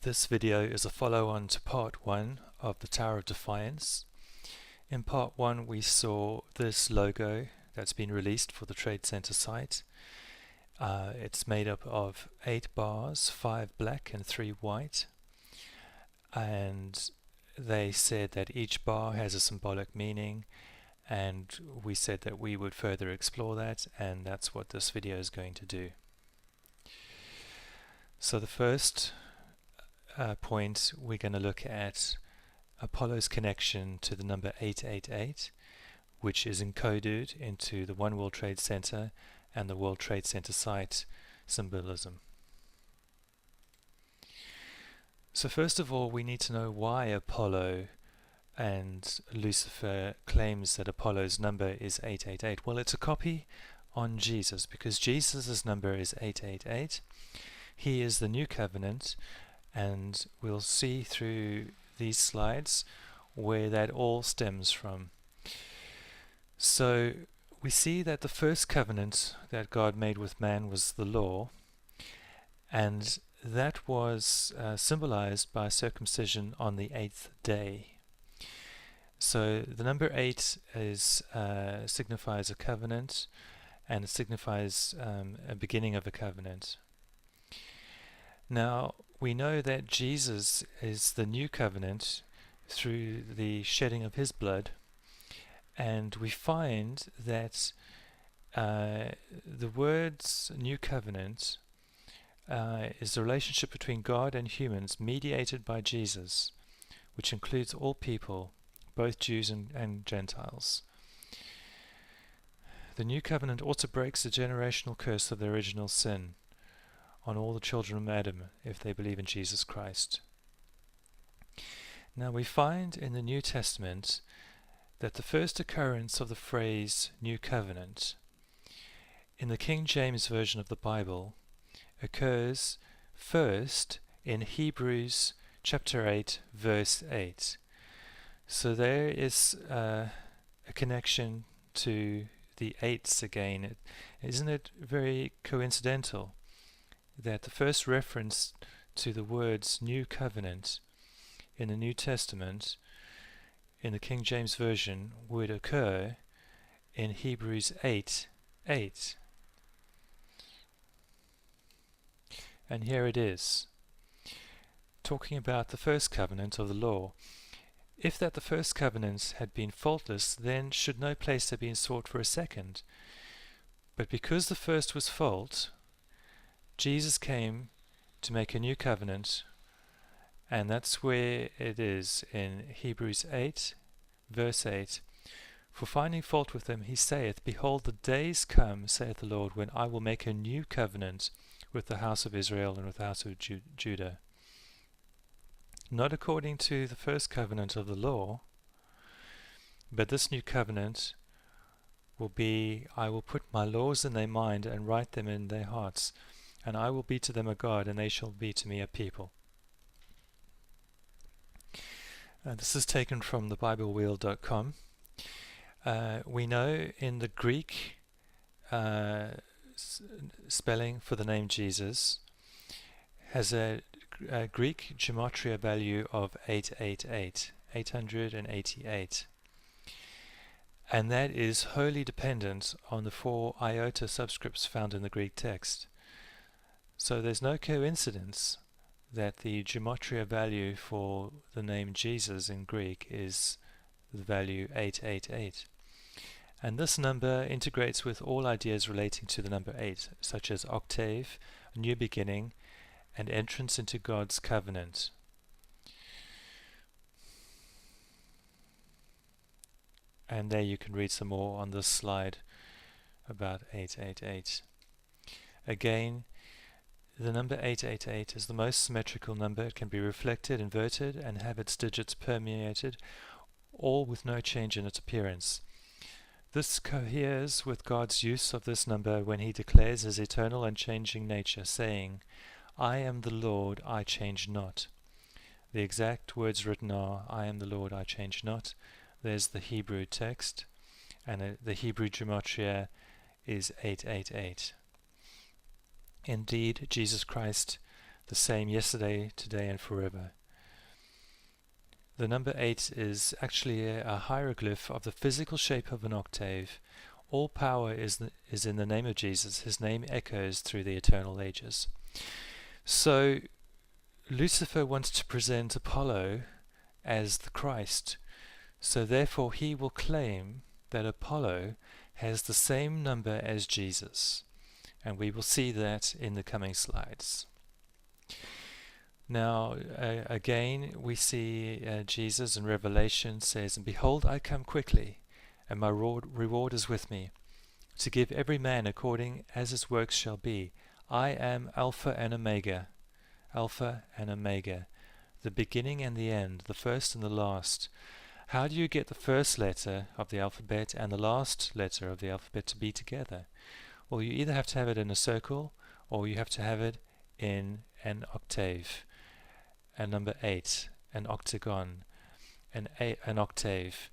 This video is a follow-on to part 1 of the Tower of Defiance. In part 1 we saw this logo that's been released for the Trade Center site. It's made up of 8 bars, 5 black and 3 white, and they said that each bar has a symbolic meaning, and we said that we would further explore that, and that's what this video is going to do. So the first point, we're going to look at Apollo's connection to the number 888, which is encoded into the One World Trade Center and the World Trade Center site symbolism. So first of all, we need to know why Apollo and Lucifer claims that Apollo's number is 888. Well, it's a copy on Jesus, because Jesus' number is 888. He is the new covenant, and we'll see through these slides where that all stems from. So we see that the first covenant that God made with man was the law, and that was symbolized by circumcision on the 8th day. So the number 8 is signifies a covenant, and it signifies a beginning of a covenant. Now, we know that Jesus is the new covenant through the shedding of his blood, and we find that the words new covenant is the relationship between God and humans mediated by Jesus, which includes all people, both Jews and Gentiles. The new covenant also breaks the generational curse of the original sin on all the children of Adam if they believe in Jesus Christ. Now we find in the New Testament that the first occurrence of the phrase New Covenant in the King James Version of the Bible occurs first in Hebrews chapter 8 verse 8. So there is a connection to the 8s again. Isn't it very coincidental that the first reference to the words New Covenant in the New Testament in the King James Version would occur in Hebrews 8:8. And here it is, talking about the first covenant of the law. If that the first covenant had been faultless, then should no place have been sought for a second. But because the first was fault, Jesus came to make a new covenant, and that's where it is in Hebrews 8 verse 8. For finding fault with them he saith, Behold, the days come, saith the Lord, when I will make a new covenant with the house of Israel and with the house of Judah. Not according to the first covenant of the law, but this new covenant will be, I will put my laws in their mind and write them in their hearts, and I will be to them a God, and they shall be to me a people. This is taken from the BibleWheel.com. We know in the Greek spelling for the name Jesus has a Greek gematria value of 888, 888. And that is wholly dependent on the 4 iota subscripts found in the Greek text. So there's no coincidence that the gematria value for the name Jesus in Greek is the value 888. And this number integrates with all ideas relating to the number 8, such as octave, new beginning, and entrance into God's covenant. And there you can read some more on this slide about 888. Again, the number 888 is the most symmetrical number. It can be reflected, inverted, and have its digits permeated, all with no change in its appearance. This coheres with God's use of this number when he declares his eternal and changing nature, saying, I am the Lord, I change not. The exact words written are, I am the Lord, I change not. There's the Hebrew text, and the Hebrew gematria is 888. Indeed, Jesus Christ the same yesterday, today, and forever. The number 8 is actually a hieroglyph of the physical shape of an octave. All power is in the name of Jesus. His name echoes through the eternal ages. So Lucifer wants to present Apollo as the Christ. So therefore he will claim that Apollo has the same number as Jesus. And we will see that in the coming slides. Now, again, we see Jesus in Revelation says, "And behold, I come quickly, and my reward is with me, to give every man according as his works shall be. I am Alpha and Omega, the beginning and the end, the first and the last." How do you get the first letter of the alphabet and the last letter of the alphabet to be together? Well, you either have to have it in a circle, or you have to have it in an octave. And number 8, an octagon, an octave.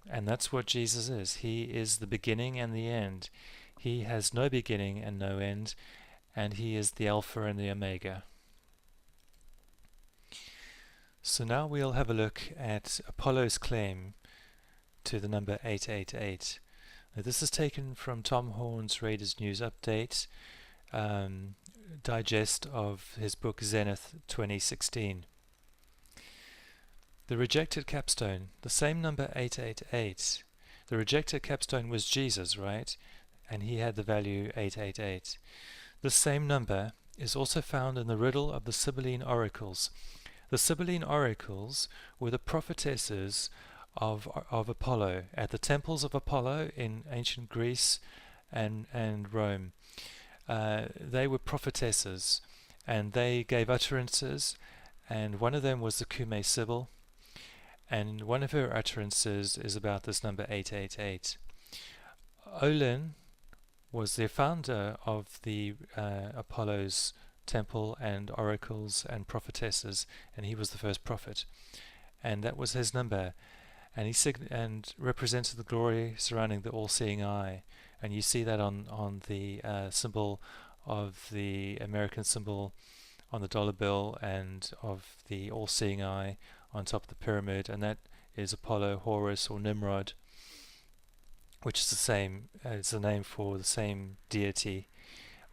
And that's what Jesus is. He is the beginning and the end. He has no beginning and no end, and he is the Alpha and the Omega. So now we'll have a look at Apollo's claim to the number 888. Now this is taken from Tom Horn's Raiders News Update, digest of his book Zenith 2016. The rejected capstone, the same number 888. The rejected capstone was Jesus, right? And he had the value 888. The same number is also found in the riddle of the Sibylline oracles. The Sibylline oracles were the prophetesses of Apollo at the temples of Apollo in ancient Greece and Rome. They were prophetesses, and they gave utterances, and one of them was the Cumae Sibyl, and one of her utterances is about this number 888. Olin was the founder of the Apollo's temple and oracles and prophetesses, and he was the first prophet, and that was his number, and he represented the glory surrounding the all-seeing eye. And you see that on the symbol of the American symbol on the dollar bill, and of the all-seeing eye on top of the pyramid, and that is Apollo, Horus, or Nimrod, which is the same. It's the name for the same deity,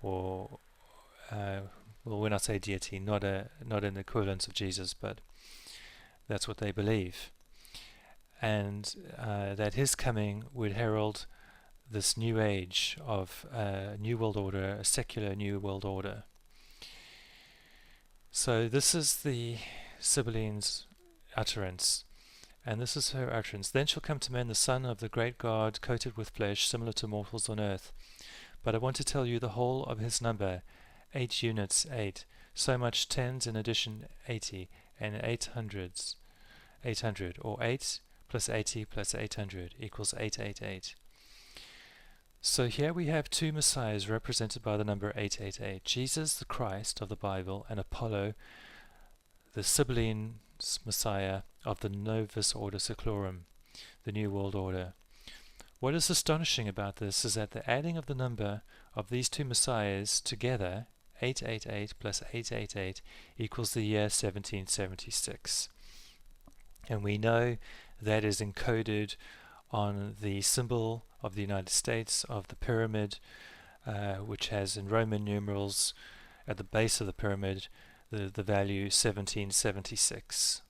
or well, when I say deity, not an equivalent of Jesus, but that's what they believe, and that his coming would herald this new age of new world order, a secular new world order. So this is the Sibylline's utterance, and this is her utterance. "Then shall come to men the son of the great God, coated with flesh, similar to mortals on earth. But I want to tell you the whole of his number, 8 units, 8, so much tens in addition 80, and 800s, 800, or 8 plus 80 plus 800 equals 888. So here we have two messiahs represented by the number 888. Jesus, the Christ of the Bible, and Apollo, the Sibylline messiah of the Novus Ordo Seclorum, the New World Order. What is astonishing about this is that the adding of the number of these two messiahs together, 888 plus 888, equals the year 1776. And we know that is encoded on the symbol of the United States of the pyramid, which has in Roman numerals at the base of the pyramid the value 1776.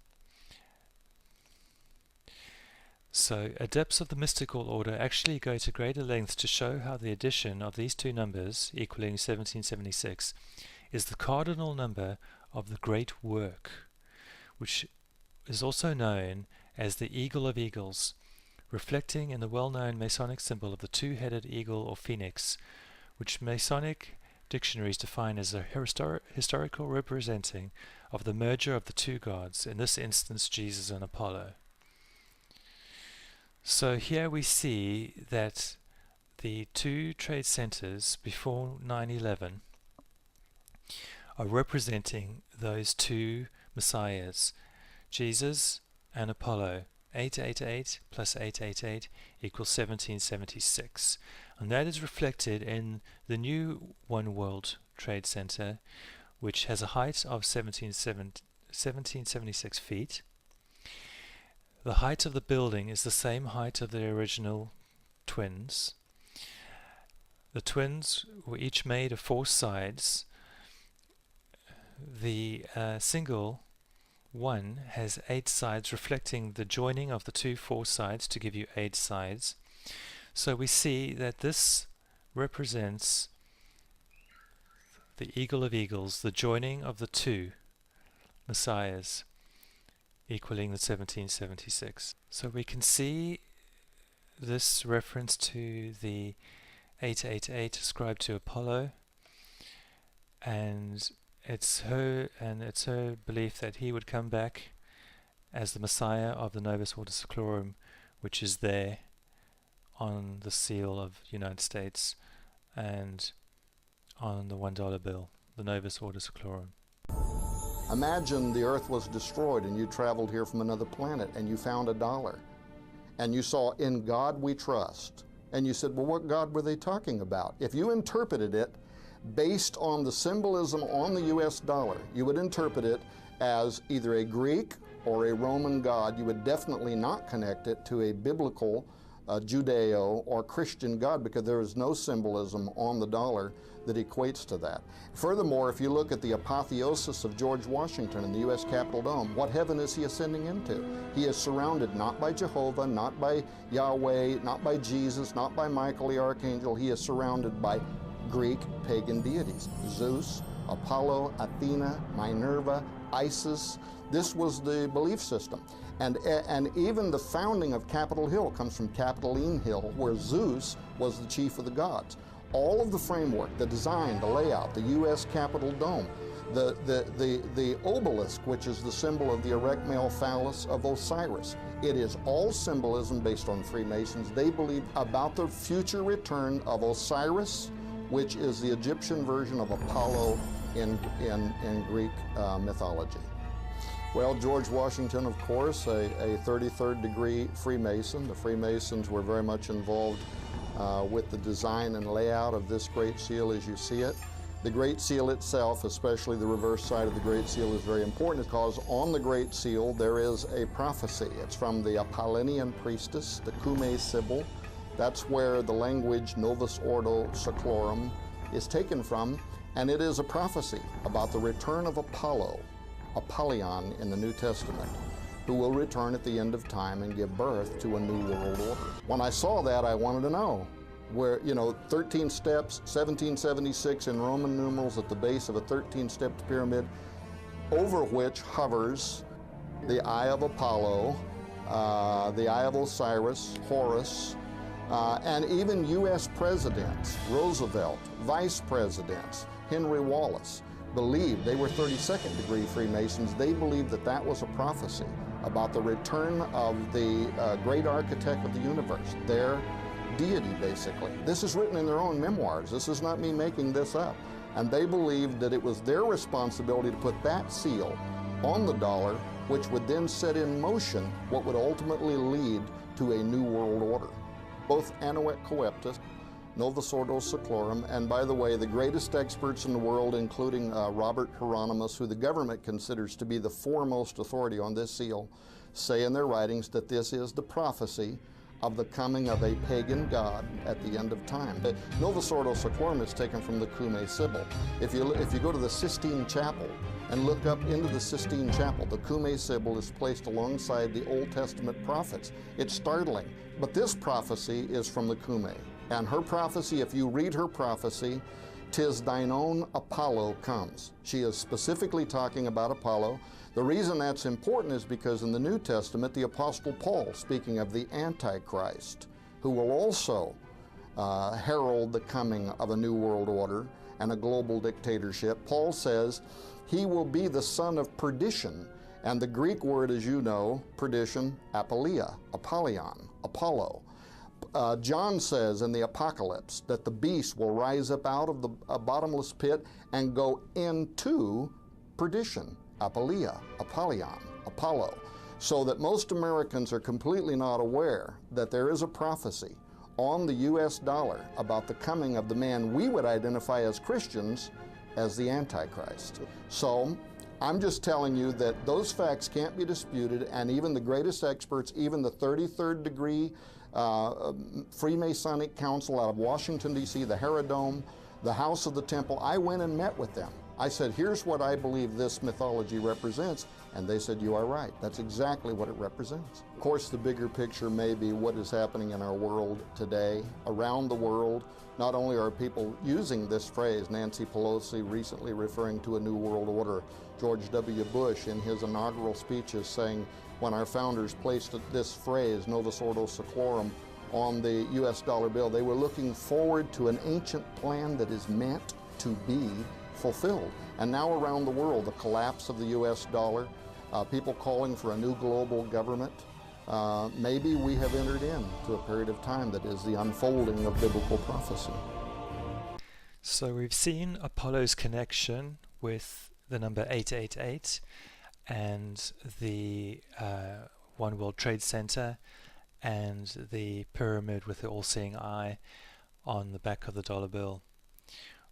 So adepts of the mystical order actually go to greater lengths to show how the addition of these two numbers, equaling 1776, is the cardinal number of the great work, which is also known as the Eagle of Eagles, reflecting in the well-known Masonic symbol of the two-headed eagle or phoenix, which Masonic dictionaries define as a historical representing of the merger of the two gods, in this instance Jesus and Apollo. So here we see that the two trade centers before 9/11 are representing those two messiahs, Jesus and Apollo. 888 plus 888 equals 1776, and that is reflected in the new One World Trade Center, which has a height of 1776 feet. The height of the building is the same height of the original twins. The twins were each made of 4 sides. The single one has 8 sides, reflecting the joining of the 2 4 sides to give you 8 sides. So we see that this represents the eagle of eagles, the joining of the 2 messiahs, equaling the 1776. So we can see this reference to the 888 ascribed to Apollo, and it's her belief that he would come back as the Messiah of the Novus Ordo Seclorum, which is there on the seal of the United States and on the $1 bill, the Novus Ordo Seclorum. Imagine the earth was destroyed and you traveled here from another planet and you found $1 and you saw "In God We Trust," and you said, well, what God were they talking about? If you interpreted it based on the symbolism on the US dollar, you would interpret it as either a Greek or a Roman god. You would definitely not connect it to a biblical Judeo or Christian god, because there is no symbolism on the dollar that equates to that. Furthermore, if you look at the apotheosis of George Washington in the U.S. Capitol Dome, what heaven is he ascending into? He is surrounded not by Jehovah, not by Yahweh, not by Jesus, not by Michael the Archangel. He is surrounded by Greek pagan deities: Zeus, Apollo, Athena, Minerva, Isis. This was the belief system. And even the founding of Capitol Hill comes from Capitoline Hill, where Zeus was the chief of the gods. All of the framework, the design, the layout, the U.S. Capitol Dome, the obelisk, which is the symbol of the erect male phallus of Osiris, it is all symbolism based on Freemasons. They believe about the future return of Osiris, which is the Egyptian version of Apollo in Greek mythology. Well, George Washington, of course, a 33rd degree Freemason. The Freemasons were very much involved with the design and layout of this Great Seal as you see it. The Great Seal itself, especially the reverse side of the Great Seal, is very important because on the Great Seal there is a prophecy. It's from the Apollonian priestess, the Cumae Sibyl. That's where the language Novus Ordo Seclorum is taken from, and it is a prophecy about the return of Apollo, Apollyon in the New Testament, who will return at the end of time and give birth to a new world order. When I saw that, I wanted to know where, 13 steps, 1776 in Roman numerals at the base of a 13-stepped pyramid, over which hovers the eye of Apollo, the eye of Osiris, Horus, and even U.S. presidents, Roosevelt, vice presidents, Henry Wallace, believed, they were 32nd degree Freemasons, they believed that that was a prophecy about the return of the great architect of the universe, their deity, basically. This is written in their own memoirs. This is not me making this up. And they believed that it was their responsibility to put that seal on the dollar, which would then set in motion what would ultimately lead to a new world order. Both Anuet Coeptus, Novus Ordo Seclorum, and by the way, the greatest experts in the world, including Robert Hieronymus, who the government considers to be the foremost authority on this seal, say in their writings that this is the prophecy of the coming of a pagan god at the end of time. The Novus Ordo Seclorum is taken from the Cumae Sibyl. If you go to the Sistine Chapel and look up into the Sistine Chapel, the Cumae Sibyl is placed alongside the Old Testament prophets. It's startling, but this prophecy is from the Cumae. And her prophecy, if you read her prophecy, "'Tis thine own Apollo comes." She is specifically talking about Apollo. The reason that's important is because in the New Testament, the Apostle Paul, speaking of the Antichrist, who will also herald the coming of a new world order and a global dictatorship, Paul says he will be the son of perdition. And the Greek word, as you know, perdition, apoleia, Apollyon, Apollo. John says in the Apocalypse that the beast will rise up out of the bottomless pit and go into perdition, apoleia, Apollyon, Apollo. So that most Americans are completely not aware that there is a prophecy on the U.S. dollar about the coming of the man we would identify as Christians as the Antichrist. So I'm just telling you that those facts can't be disputed, and even the greatest experts, even the 33rd degree Freemasonic Council out of Washington, D.C., the Herodome, the House of the Temple, I went and met with them. I said, here's what I believe this mythology represents, and they said, you are right. That's exactly what it represents. Of course, the bigger picture may be what is happening in our world today, around the world. Not only are people using this phrase, Nancy Pelosi recently referring to a new world order, George W. Bush in his inaugural speeches saying, when our founders placed this phrase, Novus Ordo Seclorum, on the U.S. dollar bill, they were looking forward to an ancient plan that is meant to be fulfilled. And now around the world, the collapse of the U.S. dollar, people calling for a new global government, maybe we have entered into a period of time that is the unfolding of biblical prophecy. So we've seen Apollo's connection with the number 888 and the One World Trade Center and the pyramid with the all-seeing eye on the back of the dollar bill.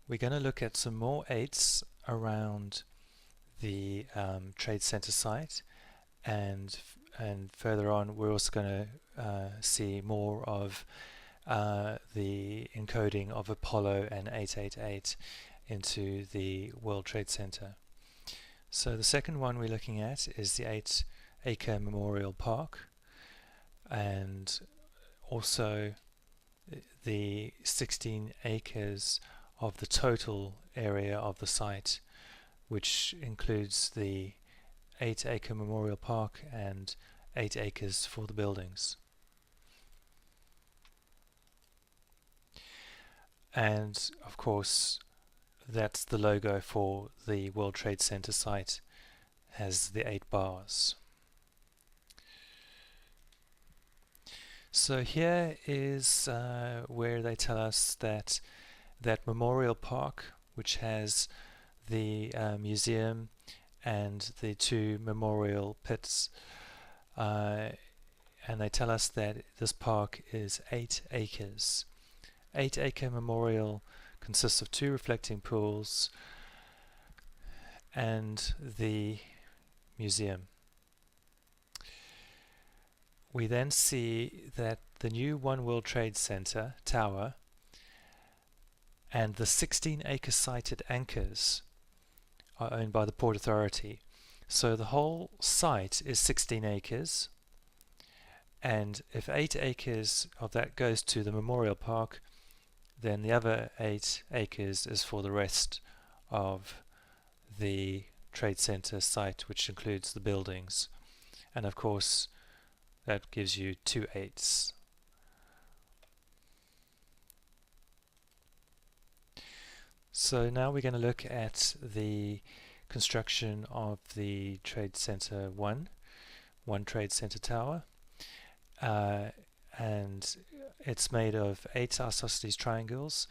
We're going to look at some more 8s around the Trade Center site, and further on we're also going to see more of the encoding of Apollo and 888 into the World Trade Center. So the second one we're looking at is the 8-acre Memorial Park, and also the 16 acres of the total area of the site, which includes the 8-acre Memorial Park and 8 acres for the buildings. And of course, that's the logo for the World Trade Center site, has the 8 bars. So here is where they tell us that Memorial Park, which has the museum and the 2 memorial pits, and they tell us that this park is 8 acres. 8-acre memorial consists of 2 reflecting pools and the museum. We then see that the new One World Trade Center tower and the 16-acre site it anchors are owned by the Port Authority. So the whole site is 16 acres, and if 8 acres of that goes to the Memorial Park, then the other 8 acres is for the rest of the Trade Center site, which includes the buildings. And of course, that gives you 2 8s. So now we're going to look at the construction of the Trade Center 1 Trade Center Tower. And it's made of 8 isosceles triangles,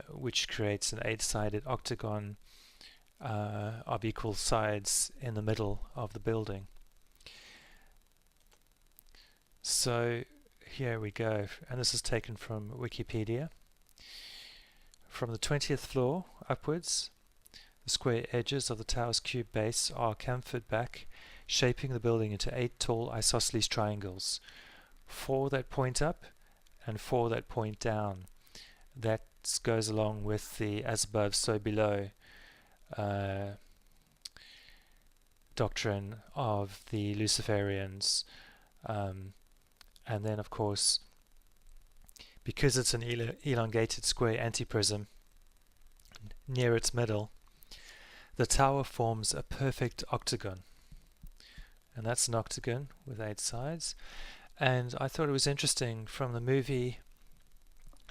which creates an 8-sided octagon of equal sides in the middle of the building. So here we go, and this is taken from Wikipedia. From the 20th floor upwards, the square edges of the tower's cube base are chamfered back, shaping the building into 8 tall isosceles triangles, 4 that point up and 4 that point down. That goes along with the as above, so below doctrine of the Luciferians. And then, of course, because it's an elongated square antiprism near its middle, the tower forms a perfect octagon. And that's an octagon with 8 sides. And I thought it was interesting from the movie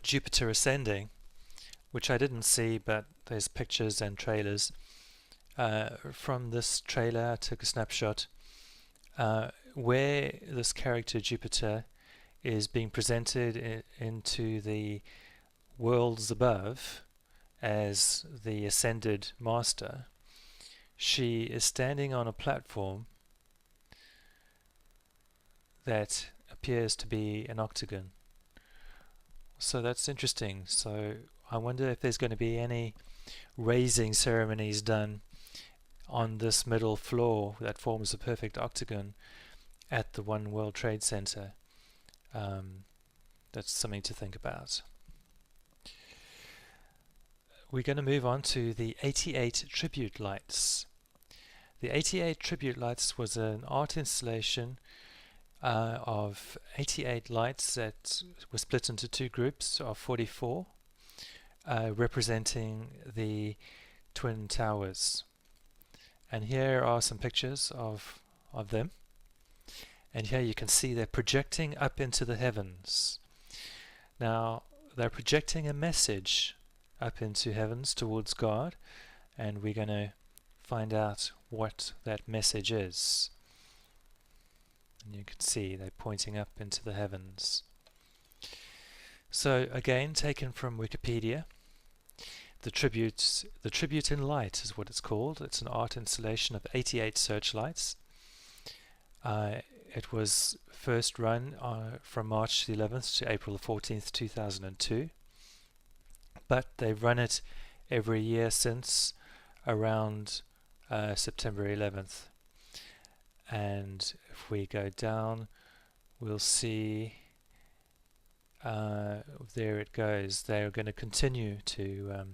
Jupiter Ascending, which I didn't see, but there's pictures and trailers. From this trailer, I took a snapshot where this character Jupiter is being presented into the worlds above as the ascended master. She is standing on a platform that appears to be an octagon. So that's interesting. So I wonder if there's going to be any raising ceremonies done on this middle floor that forms a perfect octagon at the One World Trade Center. That's something to think about. We're going to move on to the 88 tribute lights. The 88 tribute lights was an art installation of 88 lights that were split into two groups of 44, representing the Twin Towers. And here are some pictures of them. And here you can see they're projecting up into the heavens. Now, they're projecting a message up into heavens towards God, and we're going to find out what that message is. And you can see they're pointing up into the heavens. So again, taken from Wikipedia, the tribute in light is what it's called. It's an art installation of 88 searchlights. It was first run from March the 11th to April the 14th, 2002. But they've run it every year since around September 11th. And if we go down, we'll see there it goes. They're going to continue to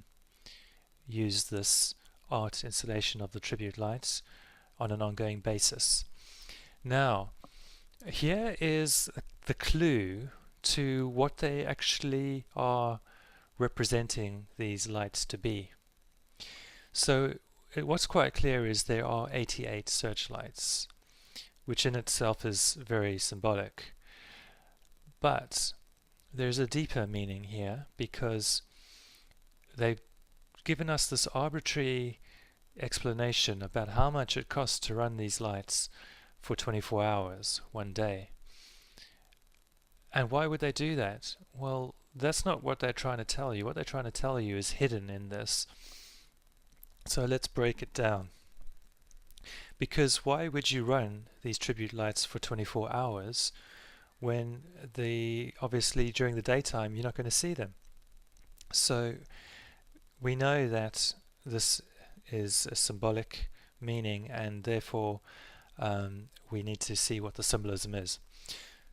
use this art installation of the tribute lights on an ongoing basis. Now, here is the clue to what they actually are representing these lights to be. So what's quite clear is there are 88 searchlights, which in itself is very symbolic. But there's a deeper meaning here, because they've given us this arbitrary explanation about how much it costs to run these lights for 24 hours, one day. And why would they do that? Well, that's not what they're trying to tell you. What they're trying to tell you is hidden in this. So let's break it down. Because why would you run these tribute lights for 24 hours when obviously during the daytime you're not going to see them? So we know that this is a symbolic meaning, and therefore we need to see what the symbolism is.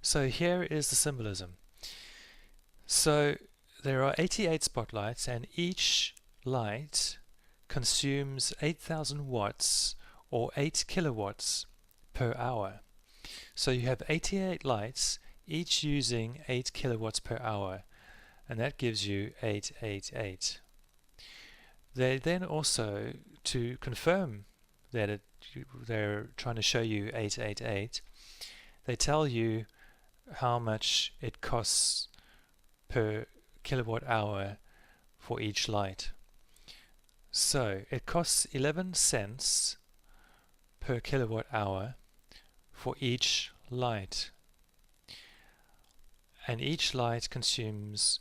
So here is the symbolism. So there are 88 spotlights, and each light consumes 8,000 watts or 8 kilowatts per hour. So you have 88 lights, each using 8 kilowatts per hour, and that gives you 888. They then also, to confirm that they're trying to show you 888, they tell you how much it costs per kilowatt hour for each light. So it costs 11 cents per kilowatt hour for each light, and each light consumes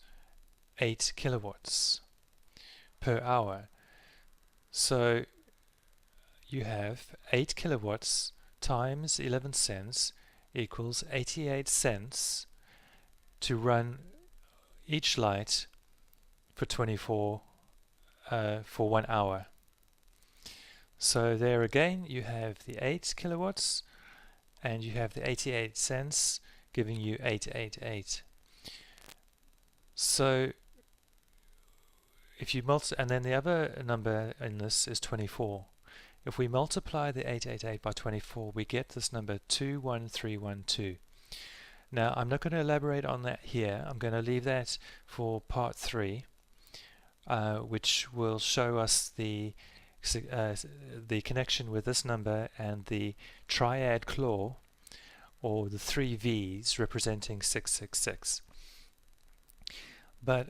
8 kilowatts per hour. So you have 8 kilowatts times 11 cents equals 88 cents to run each light for 1 hour. So there again you have the 8 kilowatts and you have the 88 cents giving you 888. So if you and then the other number in this is 24. If we multiply the 888 by 24, we get this number 21312. Now I'm not going to elaborate on that here. I'm going to leave that for part 3, which will show us the connection with this number and the triad claw, or the 3 V's representing 666. But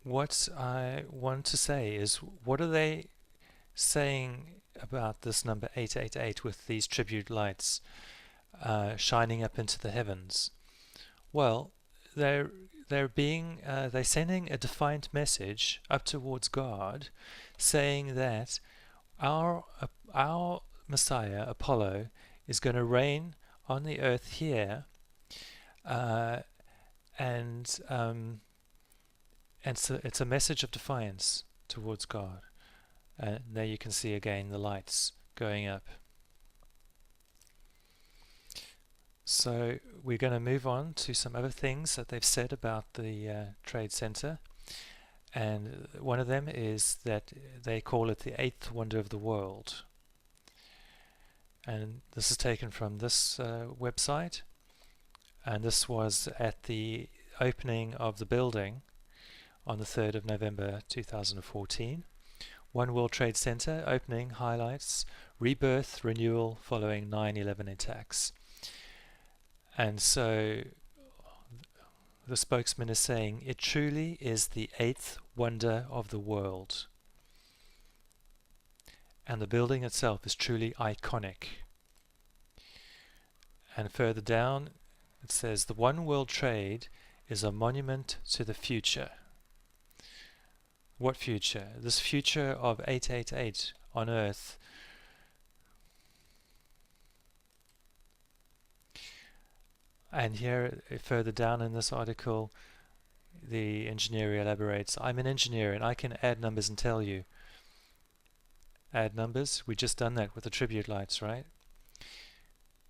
what I want to say is, what are they saying about this number 888 with these tribute lights shining up into the heavens? Well, they're sending a defiant message up towards God, saying that our Messiah Apollo is going to reign on the earth here, and so it's a message of defiance towards God. And there you can see again the lights going up. So we're going to move on to some other things that they've said about the Trade Center. And one of them is that they call it the eighth wonder of the world. And this is taken from this website. And this was at the opening of the building on the 3rd of November 2014. One World Trade Center opening highlights rebirth, renewal following 9/11 attacks. And so the spokesman is saying it truly is the eighth wonder of the world. And the building itself is truly iconic. And further down it says the One World Trade is a monument to the future. What future? This future of 888 on Earth. And here, further down in this article, the engineer elaborates, I'm an engineer and I can add numbers and tell you. Add numbers? We just done that with the tribute lights, right?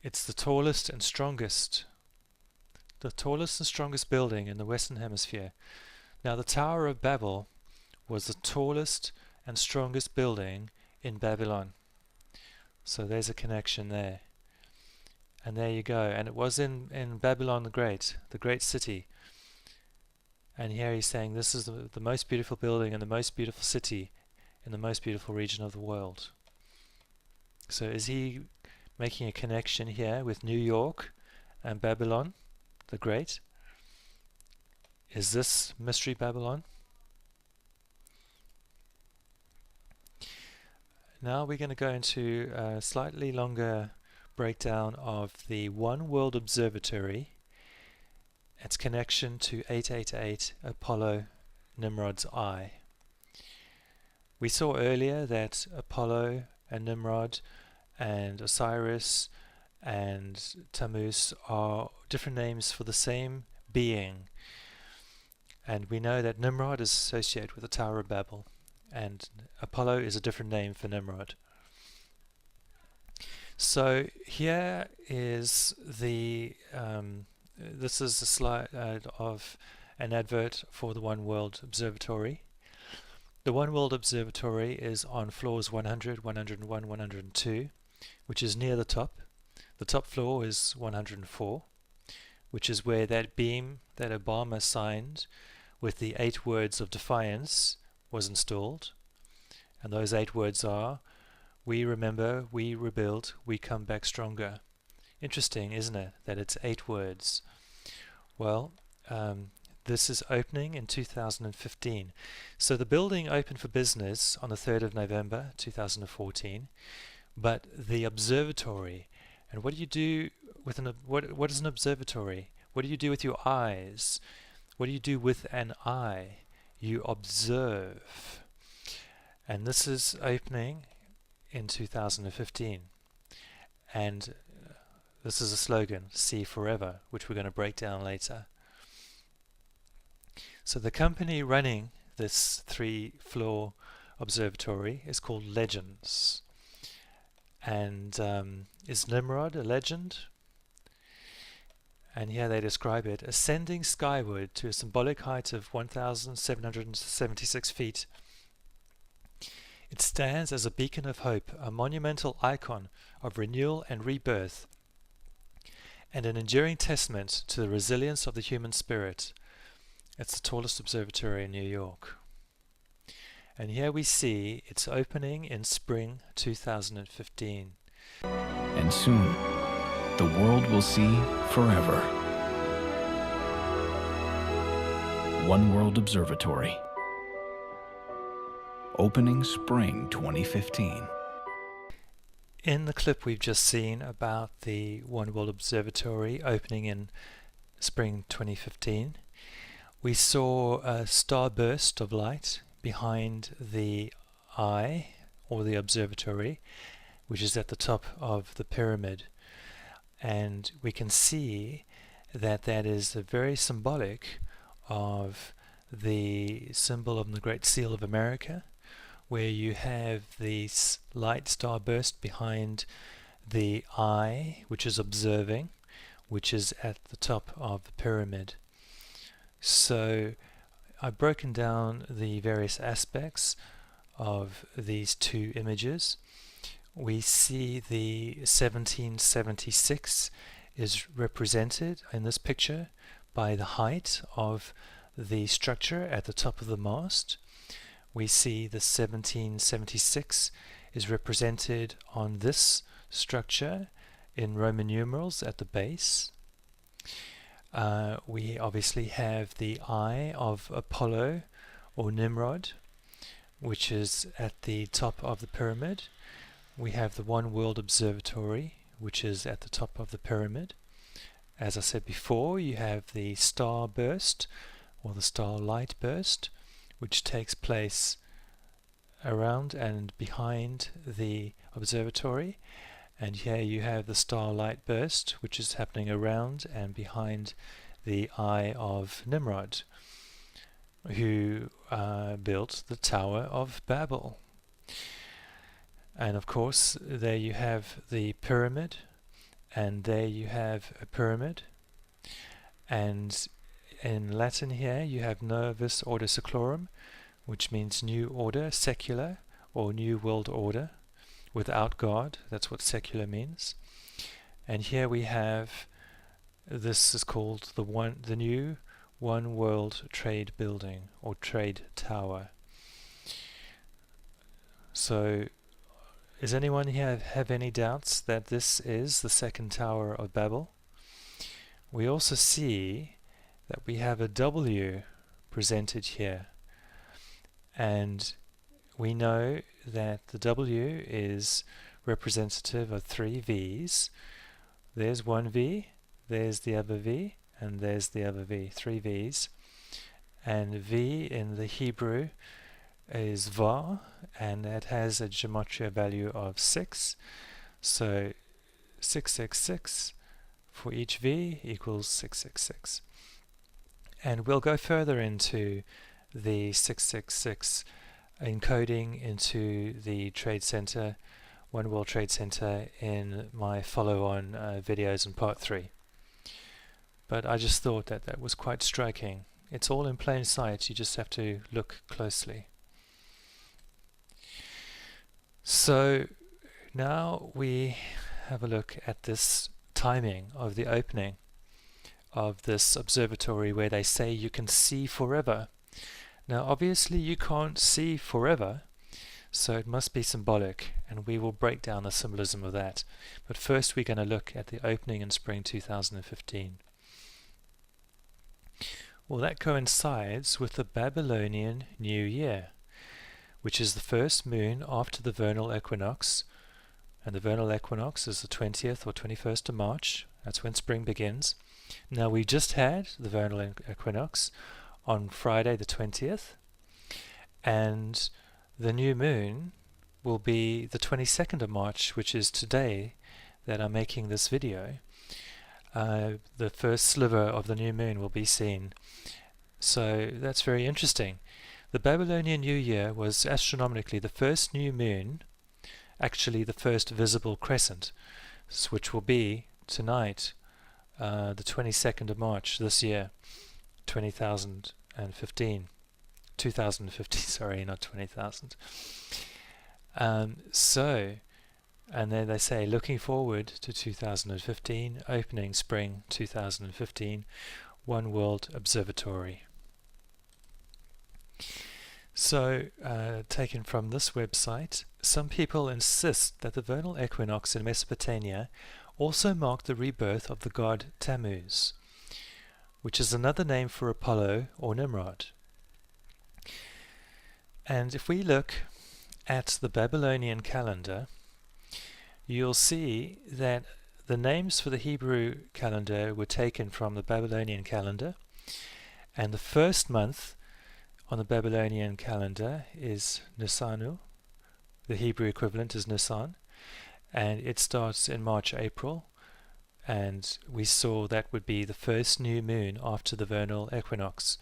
It's the tallest and strongest building in the Western Hemisphere. Now the Tower of Babel was the tallest and strongest building in Babylon. So there's a connection there. And there you go. And it was in Babylon the great city. And here he's saying this is the most beautiful building and the most beautiful city in the most beautiful region of the world. So is he making a connection here with New York and Babylon the Great? Is this Mystery Babylon? Now we're going to go into a slightly longer breakdown of the One World Observatory, its connection to 888 Apollo Nimrod's eye. We saw earlier that Apollo and Nimrod and Osiris and Tammuz are different names for the same being. And we know that Nimrod is associated with the Tower of Babel, and Apollo is a different name for Nimrod. So here is the this is a slide of an advert for the One World Observatory. The One World Observatory is on floors 100, 101, 102, which is near the top. The top floor is 104, which is where that beam that Obama signed with the 8 words of defiance was installed. And those 8 words are, we remember, we rebuild, we come back stronger. Interesting, isn't it, that it's 8 words? Well, this is opening in 2015. So the building opened for business on the 3rd of November 2014, but the observatory, and what do you do with what is an observatory? What do you do with your eyes? What do you do with an eye? You observe. And this is opening in 2015. And this is a slogan, see forever, which we're going to break down later. So the company running this 3-floor observatory is called Legends. And is Nimrod a legend? And here they describe it, ascending skyward to a symbolic height of 1,776 feet. It stands as a beacon of hope, a monumental icon of renewal and rebirth, and an enduring testament to the resilience of the human spirit. It's the tallest observatory in New York. And here we see its opening in spring 2015. And soon, the world will see forever. One World Observatory. Opening spring 2015. In the clip we've just seen about the One World Observatory opening in spring 2015, we saw a starburst of light behind the eye, or the observatory, which is at the top of the pyramid. And we can see that that is very symbolic of the symbol of the Great Seal of America, where you have the light starburst behind the eye, which is observing, which is at the top of the pyramid. So I've broken down the various aspects of these two images. We see the 1776 is represented in this picture by the height of the structure at the top of the mast. We see the 1776 is represented on this structure in Roman numerals at the base. We obviously have the eye of Apollo or Nimrod, which is at the top of the pyramid. We have the One World Observatory, which is at the top of the pyramid. As I said before, you have the star burst or the starlight burst, which takes place around and behind the observatory. And here you have the starlight burst, which is happening around and behind the eye of Nimrod, who built the Tower of Babel. And of course, there you have the pyramid, and there you have a pyramid. And in Latin here you have Novus Order Seclorum, which means new order, secular, or new world order, without God. That's what secular means. And here we have, this is called the new One World Trade Building, or Trade Tower. So, does anyone here have any doubts that this is the second Tower of Babel? We also see that we have a W presented here, and we know that the W is representative of three V's. There's one V, there's the other V, and there's the other V, three V's. And V in the Hebrew is Va, and it has a gematria value of 6. So 666 for each V equals 666. And we'll go further into the 666 encoding into the Trade Center, One World Trade Center, in my follow-on videos in part 3. But I just thought that that was quite striking. It's all in plain sight, you just have to look closely. So now we have a look at this timing of the opening of this observatory, where they say you can see forever. Now obviously you can't see forever, so it must be symbolic, and we will break down the symbolism of that. But first we're going to look at the opening in spring 2015. Well, that coincides with the Babylonian New Year, which is the first moon after the vernal equinox, and the vernal equinox is the 20th or 21st of March. That's when spring begins. Now we just had the vernal equinox on Friday the 20th, and the new moon will be the 22nd of March, which is today that I'm making this video. The first sliver of the new moon will be seen. So that's very interesting. The Babylonian New Year was astronomically the first new moon, actually the first visible crescent, which will be tonight, the 22nd of March this year, 2015. 2015, sorry, not 20,000. And then they say, looking forward to 2015, opening spring 2015, One World Observatory. So, taken from this website, some people insist that the vernal equinox in Mesopotamia also marked the rebirth of the god Tammuz, which is another name for Apollo or Nimrod. And if we look at the Babylonian calendar, you'll see that the names for the Hebrew calendar were taken from the Babylonian calendar, and the first month on the Babylonian calendar is Nisanu. The Hebrew equivalent is Nisan, and it starts in March, April, and we saw that would be the first new moon after the vernal equinox.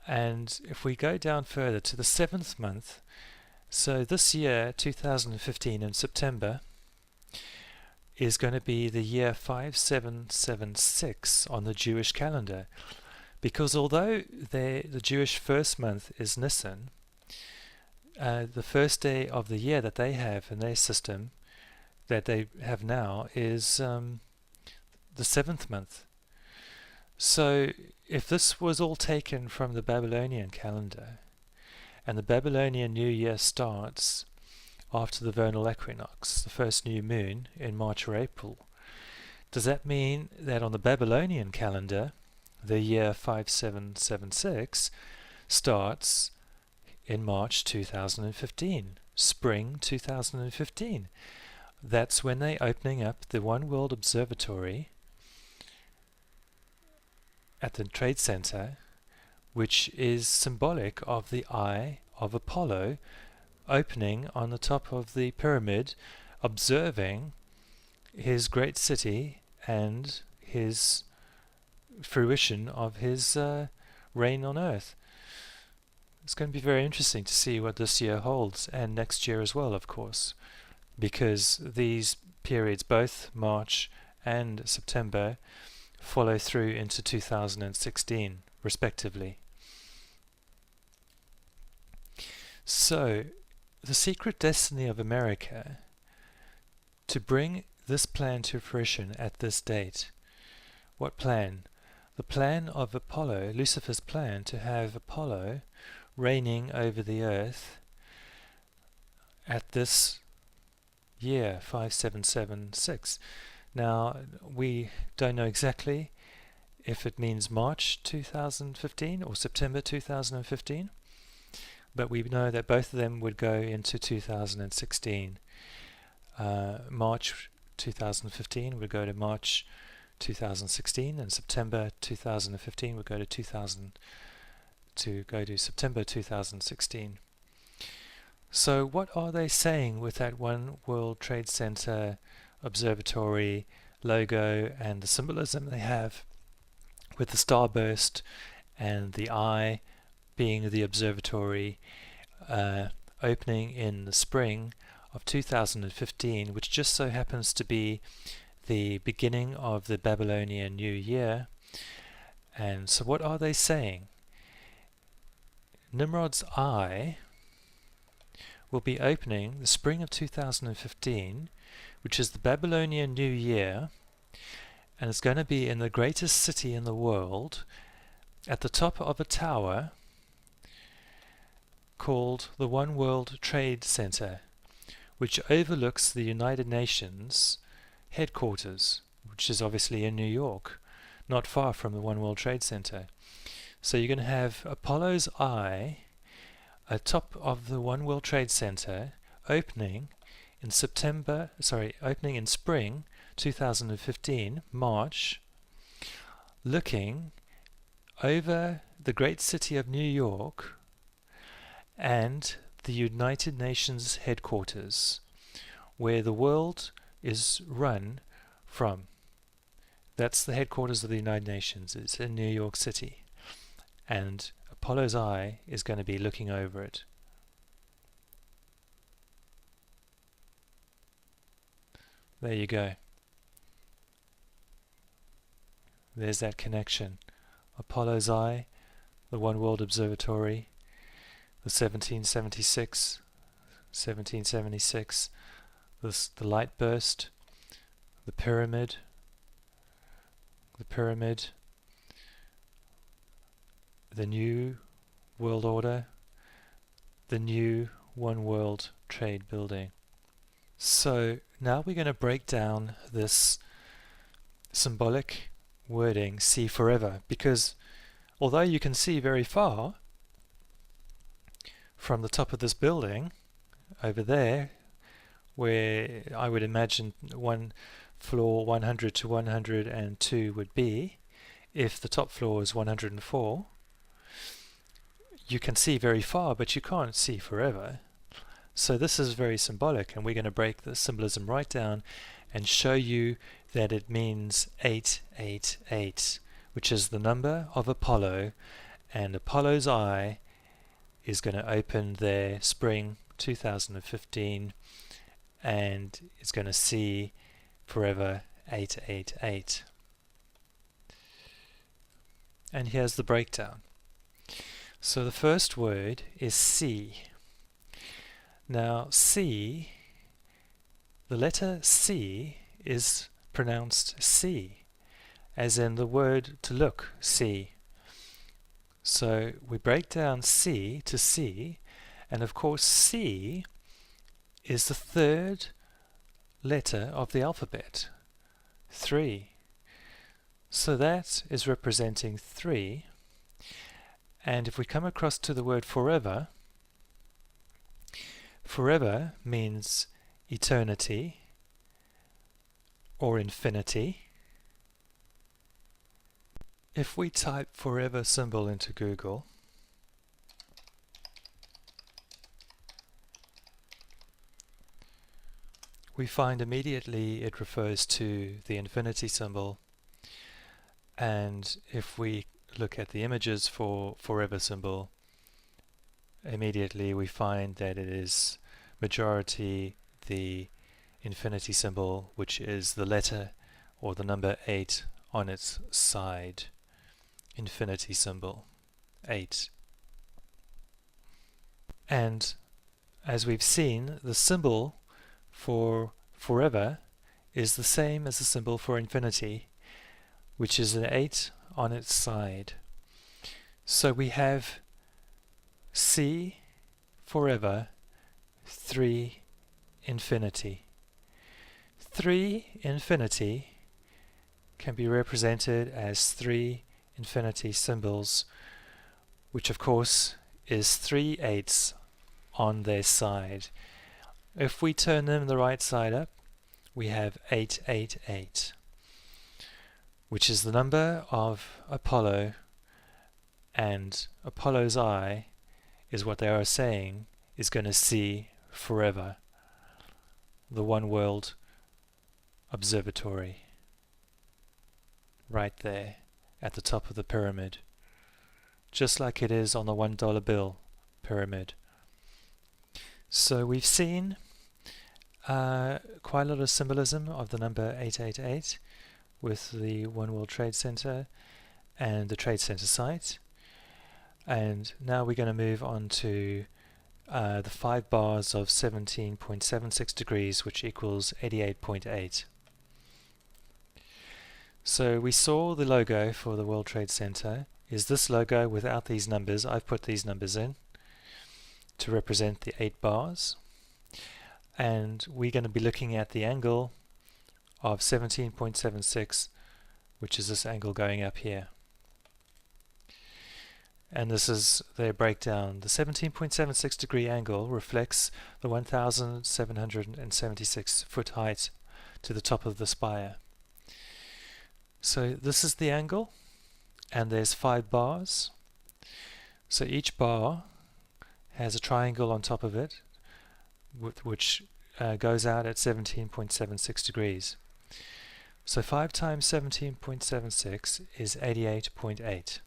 And if we go down further to the 7th month, so this year, 2015 in September, is going to be the year 5776 on the Jewish calendar. Because although the Jewish first month is Nisan, the first day of the year that they have in their system, that they have now, is the 7th month. So if this was all taken from the Babylonian calendar, and the Babylonian New Year starts after the vernal equinox, the first new moon in March or April, does that mean that on the Babylonian calendar, the year 5776 starts in March 2015, spring 2015? That's when they're opening up the One World Observatory at the Trade Center, which is symbolic of the eye of Apollo opening on the top of the pyramid, observing his great city and his fruition of his reign on earth. It's going to be very interesting to see what this year holds, and next year as well, of course, because these periods, both March and September, follow through into 2016 respectively. So the secret destiny of America to bring this plan to fruition at this date. What plan? The plan of Apollo, Lucifer's plan to have Apollo reigning over the earth at this year 5776. Now we don't know exactly if it means March 2015 or September 2015, but we know that both of them would go into 2016. March 2015 would go to March 2016, and September 2015 would go to September 2016. So what are they saying with that One World Trade Center observatory logo and the symbolism they have with the starburst and the eye being the observatory opening in the spring of 2015, which just so happens to be the beginning of the Babylonian New Year? And so what are they saying? Nimrod's eye will be opening the spring of 2015, which is the Babylonian New Year, and it's going to be in the greatest city in the world at the top of a tower called the One World Trade Center, which overlooks the United Nations headquarters, which is obviously in New York, not far from the One World Trade Center. So you're going to have Apollo's eye atop of the One World Trade Center opening in opening in spring 2015, March, looking over the great city of New York and the United Nations headquarters, where the world is run from. That's the headquarters of the United Nations. It's in New York City, and Apollo's eye is going to be looking over it. There you go. There's that connection. Apollo's eye, the One World Observatory, the 1776, the light burst, the pyramid, the new world order, the new One World Trade Building. So now we're going to break down this symbolic wording, see forever, because although you can see very far from the top of this building over there, where I would imagine one floor 100 to 102 would be, if the top floor is 104, you can see very far, but you can't see forever. So this is very symbolic, and we're going to break the symbolism right down and show you that it means 888, which is the number of Apollo and Apollo's eye is going to open there spring 2015, and it's going to see forever 888. And here's the breakdown. So the first word is C. Now C, the letter C is pronounced C, as in the word to look, see. So we break down C to C, and of course C is the third letter of the alphabet, 3. So that is representing 3. And if we come across to the word forever, forever means eternity or infinity. If we type forever symbol into Google, we find immediately it refers to the infinity symbol. And if we look at the images for forever symbol, immediately we find that it is majority the infinity symbol, which is the letter or the number 8 on its side. Infinity symbol 8. And as we've seen, the symbol for forever is the same as the symbol for infinity, which is an 8 on its side. So we have C forever, 3 infinity. 3 infinity can be represented as 3 infinity symbols, which of course is 3 8s on their side. If we turn them the right side up, we have 888, which is the number of Apollo, and Apollo's eye is what they are saying is going to see forever, the One World Observatory, right there at the top of the pyramid, just like it is on the $1 bill pyramid. So we've seen quite a lot of symbolism of the number 888 with the One World Trade Center and the Trade Center site. And now we're going to move on to the 5 bars of 17.76 degrees, which equals 88.8. So we saw the logo for the World Trade Center is this logo without these numbers. I've put these numbers in to represent the 8 bars. And we're going to be looking at the angle of 17.76, which is this angle going up here. And this is their breakdown. The 17.76 degree angle reflects the 1,776 foot height to the top of the spire. So this is the angle, and there's 5 bars. So each bar has a triangle on top of it, which goes out at 17.76 degrees. So 5 times 17.76 is 88.8,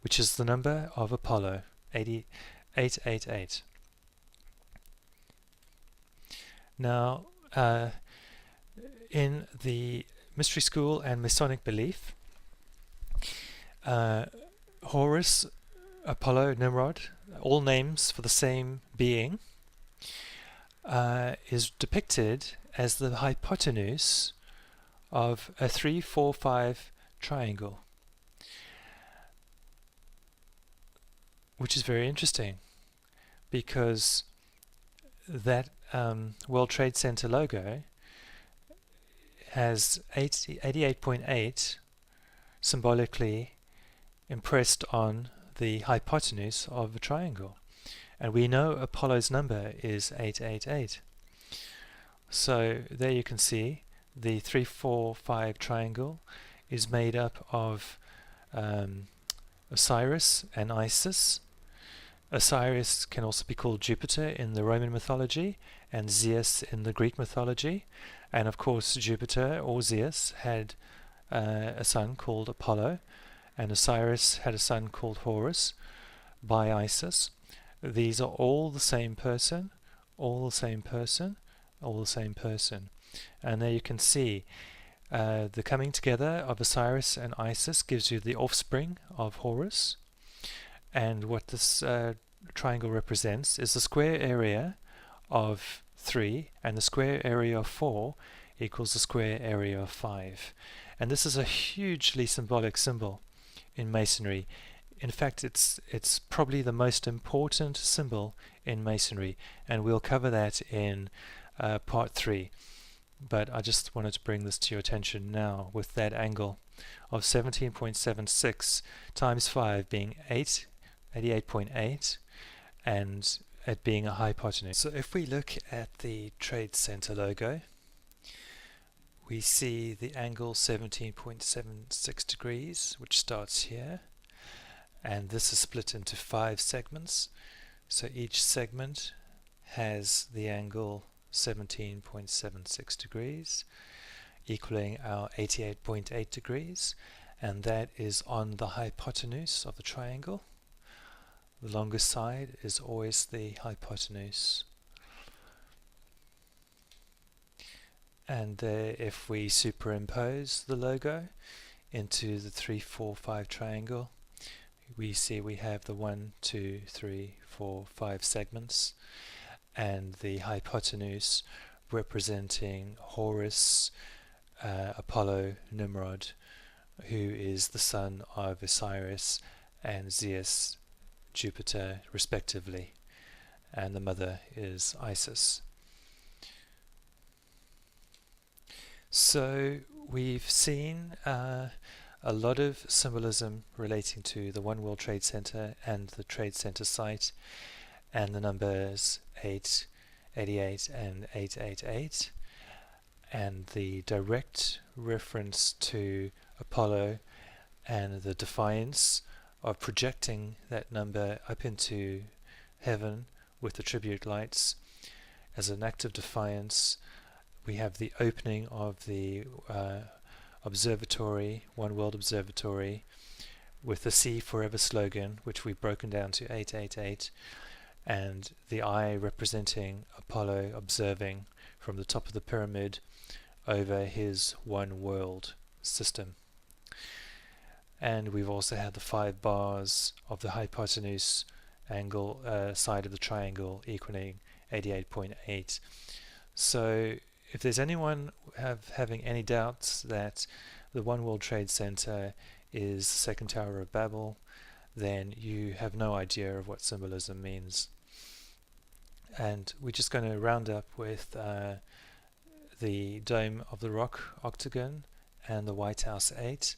which is the number of Apollo, 888. Now, in the Mystery School and Masonic belief, Horus, Apollo, Nimrod, all names for the same being, is depicted as the hypotenuse of a 3, 4, 5 triangle, which is very interesting because that World Trade Center logo has 88.8 symbolically impressed on the hypotenuse of a triangle. And we know Apollo's number is 888. So there you can see the 3, 4, 5 triangle is made up of Osiris and Isis. Osiris can also be called Jupiter in the Roman mythology and Zeus in the Greek mythology. And of course Jupiter or Zeus had a son called Apollo, and Osiris had a son called Horus by Isis. These are all the same person, all the same person, all the same person. And there you can see the coming together of Osiris and Isis gives you the offspring of Horus. And what this triangle represents is the square area of 3, and the square area of 4 equals the square area of 5. And this is a hugely symbolic symbol in Masonry. In fact, it's probably the most important symbol in Masonry, and we'll cover that in part 3. But I just wanted to bring this to your attention now with that angle of 17.76 times 5 being 88.8, and it being a hypotenuse. So if we look at the Trade Center logo, we see the angle 17.76 degrees, which starts here, and this is split into 5 segments. So each segment has the angle 17.76 degrees, equaling our 88.8 degrees, and that is on the hypotenuse of the triangle. The longest side is always the hypotenuse. And if we superimpose the logo into the 3, 4, 5 triangle, we see we have the 1, 2, 3, 4, 5 segments, and the hypotenuse representing Horus, Apollo, Nimrod, who is the son of Osiris, and Zeus, Jupiter, respectively, and the mother is Isis. So we've seen a lot of symbolism relating to the One World Trade Center and the Trade Center site, and the numbers 8, 88 and 888, and the direct reference to Apollo and the defiance of projecting that number up into heaven with the tribute lights as an act of defiance. We have the opening of the observatory, One World Observatory, with the Sea Forever slogan, which we've broken down to 888, and the eye representing Apollo observing from the top of the pyramid over his one world system. And we've also had the 5 bars of the hypotenuse angle side of the triangle equaling 88.8. So if there's anyone having any doubts that the One World Trade Center is the second Tower of Babel, then you have no idea of what symbolism means. And we're just going to round up with the Dome of the Rock octagon and the White House 8.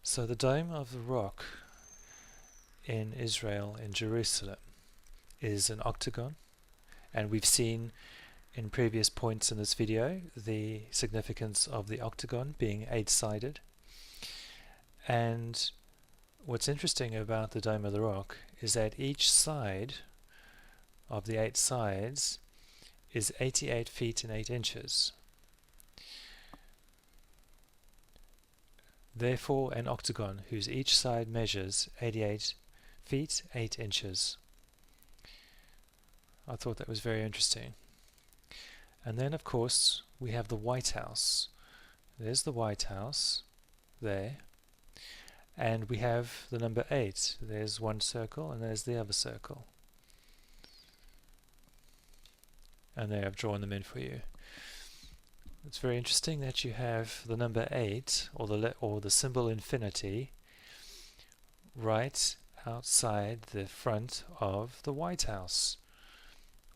So the Dome of the Rock in Israel, in Jerusalem, is an octagon, and we've seen in previous points in this video the significance of the octagon being 8-sided. And what's interesting about the Dome of the Rock is that each side of the 8 sides is 88 feet and 8 inches. Therefore, an octagon whose each side measures 88 feet 8 inches. I thought that was very interesting. And then, of course, we have the White House. There's the White House there. And we have the number 8. There's one circle and there's the other circle. And there, I've drawn them in for you. It's very interesting that you have the number 8, or the symbol infinity, right outside the front of the White House,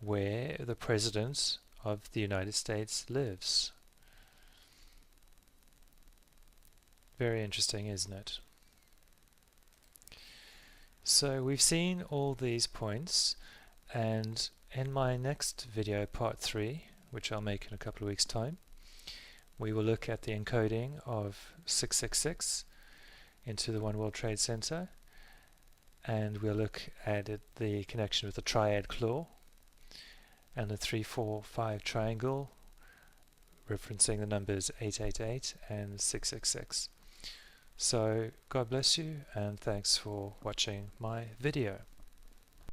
where the President of the United States lives. Very interesting, isn't it? So we've seen all these points, and in my next video, part 3, which I'll make in a couple of weeks' time, we will look at the encoding of 666 into the One World Trade Center, and we'll look at the connection with the triad claw and the 3, 4, 5 triangle referencing the numbers 888 and 666. So God bless you, and thanks for watching my video.